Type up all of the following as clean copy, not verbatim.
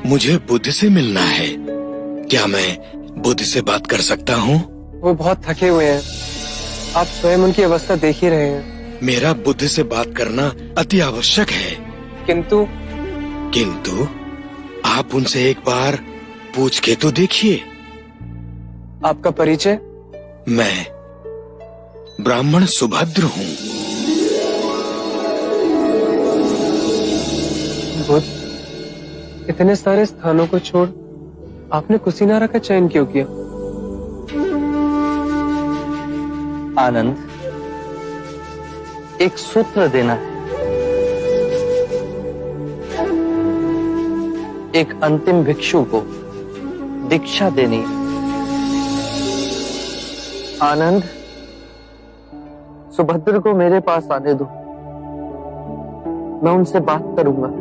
मुझे बुद्ध से मिलना है। क्या मैं बुद्ध से बात कर सकता हूँ? वो बहुत थके हुए हैं। आप स्वयं उनकी अवस्था देख ही रहे हैं। मेरा बुद्ध से बात करना अति आवश्यक है। किंतु आप उनसे एक बार पूछ के तो देखिए। आपका परिचय? मैं ब्राह्मण सुभद्र हूँ। बुद्ध, इतने सारे स्थानों को छोड़ आपने कुशीनारा का चयन क्यों किया? आनंद, एक सूत्र देना है, एक अंतिम भिक्षु को दीक्षा देनी है। आनंद, सुभद्र को मेरे पास आने दो, मैं उनसे बात करूंगा।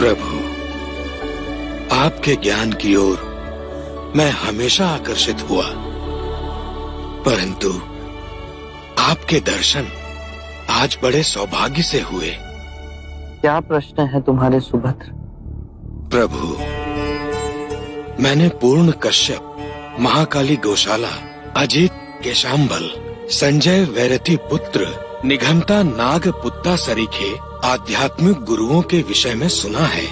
प्रभु, आपके ज्ञान की ओर मैं हमेशा आकर्षित हुआ, परंतु आपके दर्शन आज बड़े सौभाग्य से हुए। क्या प्रश्न है तुम्हारे सुभद्र? प्रभु, मैंने पूर्ण कश्यप, महाकाली गौशाला, अजित केशाम्बल, संजय वैरती पुत्र, निघंटा नाग पुत्ता सरीखे आध्यात्मिक गुरुओं के विषय में सुना है।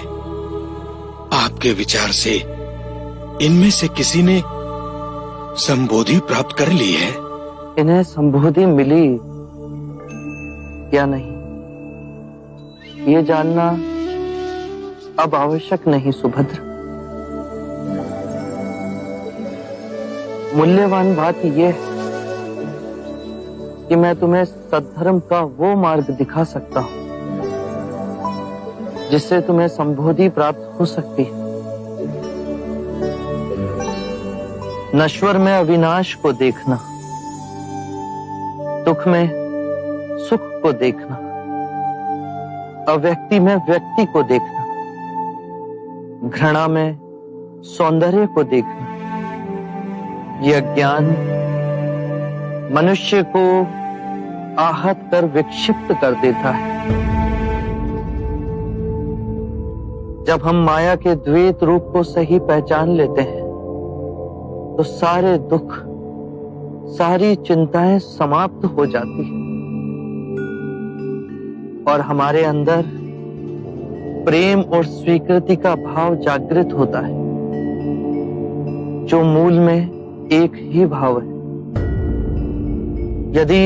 आपके विचार से इनमें से किसी ने संबोधि प्राप्त कर ली है? इन्हें संबोधि मिली या नहीं, ये जानना अब आवश्यक नहीं सुभद्र। मूल्यवान बात यह है कि मैं तुम्हें सद्धर्म का वो मार्ग दिखा सकता हूं जिससे तुम्हें संबोधि प्राप्त हो सकती है। नश्वर में अविनाश को देखना, दुख में सुख को देखना, अव्यक्ति में व्यक्ति को देखना, घृणा में सौंदर्य को देखना, यह ज्ञान मनुष्य को आहत कर विक्षिप्त कर देता है। जब हम माया के द्वैत रूप को सही पहचान लेते हैं तो सारे दुख, सारी चिंताएं समाप्त हो जाती हैं और हमारे अंदर प्रेम और स्वीकृति का भाव जागृत होता है, जो मूल में एक ही भाव है। यदि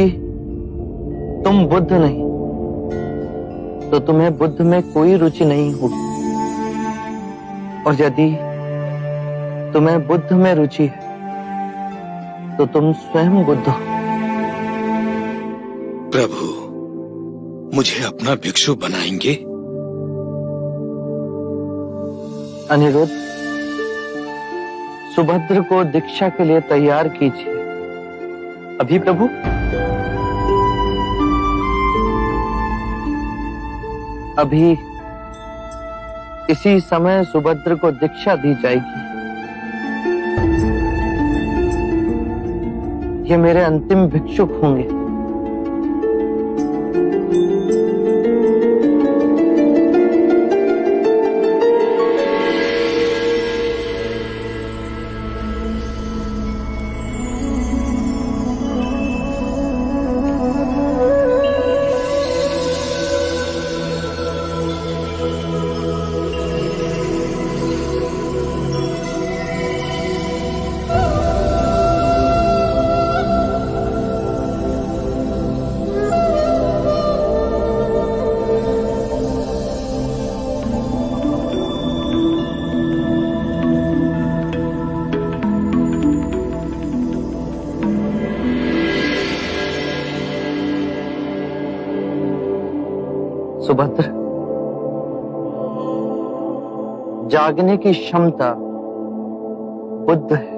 तुम बुद्ध नहीं तो तुम्हें बुद्ध में कोई रुचि नहीं होगी, और यदि तुम्हें बुद्ध में रुचि है तो तुम स्वयं बुद्ध हो। प्रभु, मुझे अपना भिक्षु बनाएंगे? अनिरुद्ध, सुभद्र को दीक्षा के लिए तैयार कीजिए। अभी प्रभु? अभी इसी समय सुभद्र को दीक्षा दी जाएगी। ये मेरे अंतिम भिक्षुक होंगे। सुभद्र, जागने की क्षमता बुद्ध है।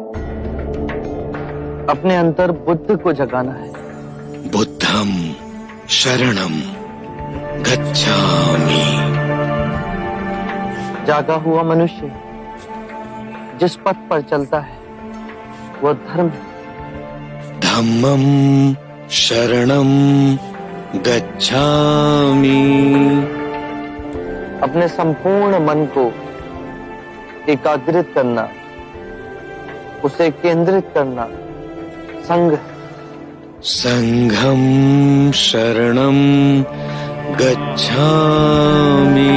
अपने अंतर बुद्ध को जगाना है। बुद्धम शरणम गच्छामि। जागा हुआ मनुष्य जिस पथ पर चलता है वो धर्म है। धम्मं शरणं गच्छामि। अपने संपूर्ण मन को एकाग्रित करना, उसे केंद्रित करना संघ है। संघं शरणं गच्छामि।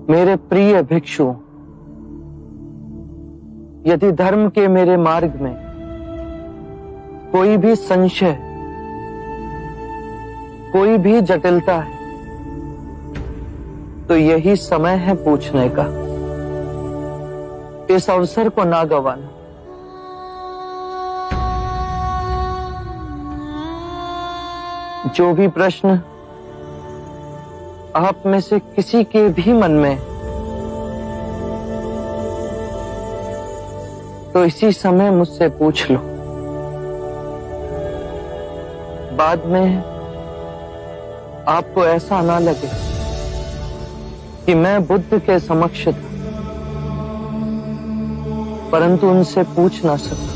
मेरे प्रिय भिक्षुओं, यदि धर्म के मेरे मार्ग में कोई भी संशय, कोई भी जटिलता है, तो यही समय है पूछने का। इस अवसर को ना गंवाना। जो भी प्रश्न आप में से किसी के भी मन में, तो इसी समय मुझसे पूछ लो। बाद में आपको ऐसा ना लगे कि मैं बुद्ध के समक्ष था परंतु उनसे पूछ ना सका।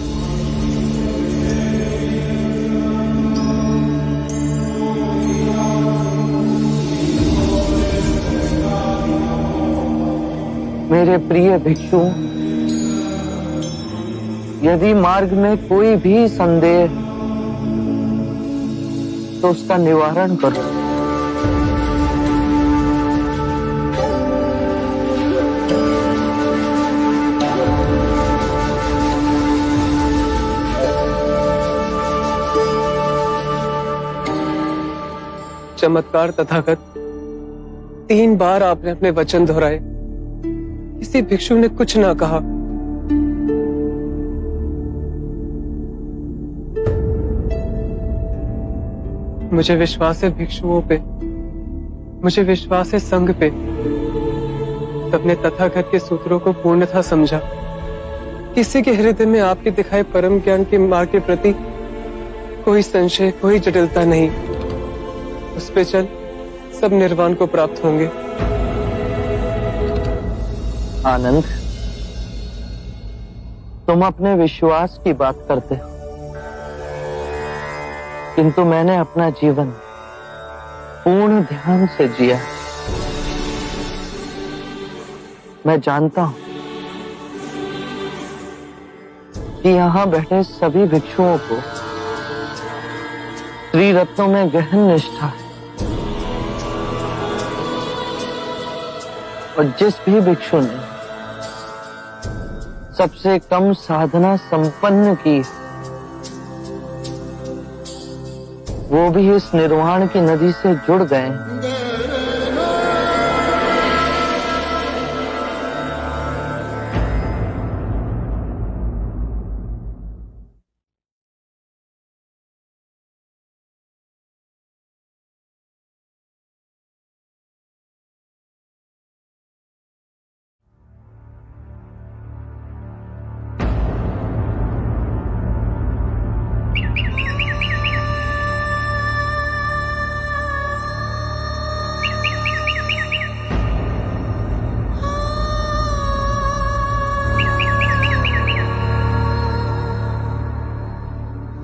मेरे प्रिय भिक्षुओं, यदि मार्ग में कोई भी संदेह तो उसका निवारण करो। चमत्कार तथागत, 3 बार आपने अपने वचन दोहराए, किसी भिक्षु ने कुछ ना कहा। मुझे विश्वास है भिक्षुओं पे, मुझे विश्वास है संघ पे। सबने तथागत के सूत्रों को पूर्णतः समझा। किसी के हृदय में आपके दिखाए परम ज्ञान के मार्ग के प्रति कोई संशय, कोई जटिलता नहीं। उस पे चल सब निर्वाण को प्राप्त होंगे। आनंद, तुम अपने विश्वास की बात करते हो, किंतु मैंने अपना जीवन पूर्ण ध्यान से जिया। मैं जानता हूं कि यहां बैठे सभी भिक्षुओं को त्रिरत्नों में गहन निष्ठा है, और जिस भी भिक्षु ने सबसे कम साधना संपन्न की, वो भी इस निर्वाण की नदी से जुड़ गए।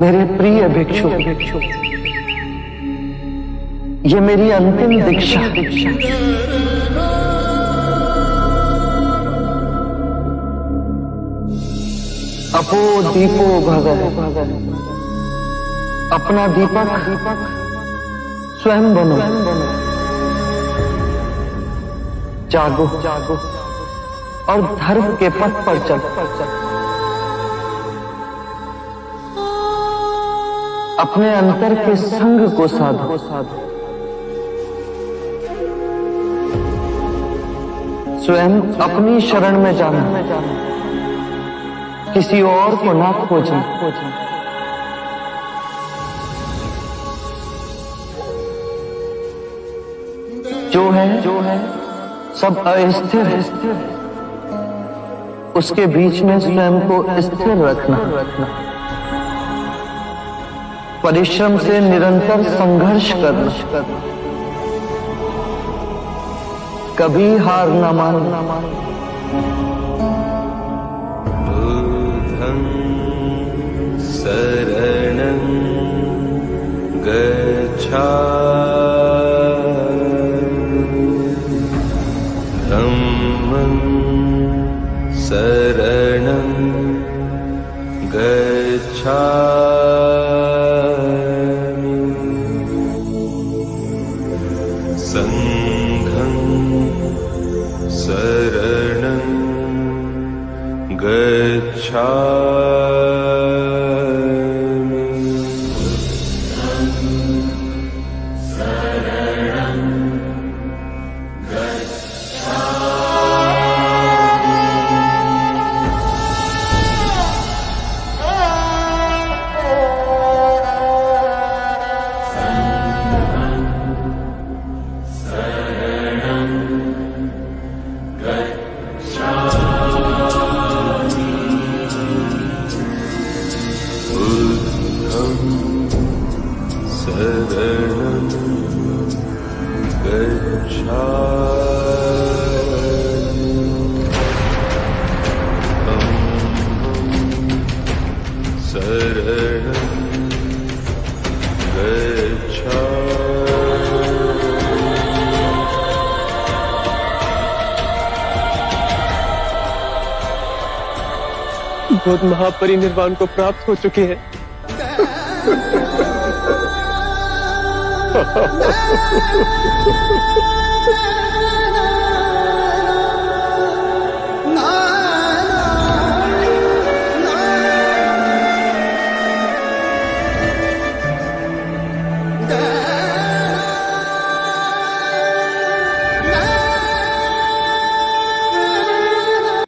मेरे प्रिय भिक्षु, ये मेरी अंतिम दीक्षा। अपो दीपो भगव, अपना दीपक स्वयं बनो। जागो और धर्म के पथ पर चलो। अपने अंतर के संग को साधो। स्वयं अपनी शरण में जाना, किसी और को ना खोजना। जो है सब अस्थिर है, उसके बीच में स्वयं को स्थिर रखना, परिश्रम से निरंतर संघर्ष करना, कभी हार न मानना। बुद्धं शरणं गच्छामि, धम्मं शरणं गच्छामि, संघं शरणं गच्छामि। शरणं गच्छामि, शरणं गच्छामि। बुद्ध महापरिनिर्वाण को प्राप्त हो चुके हैं।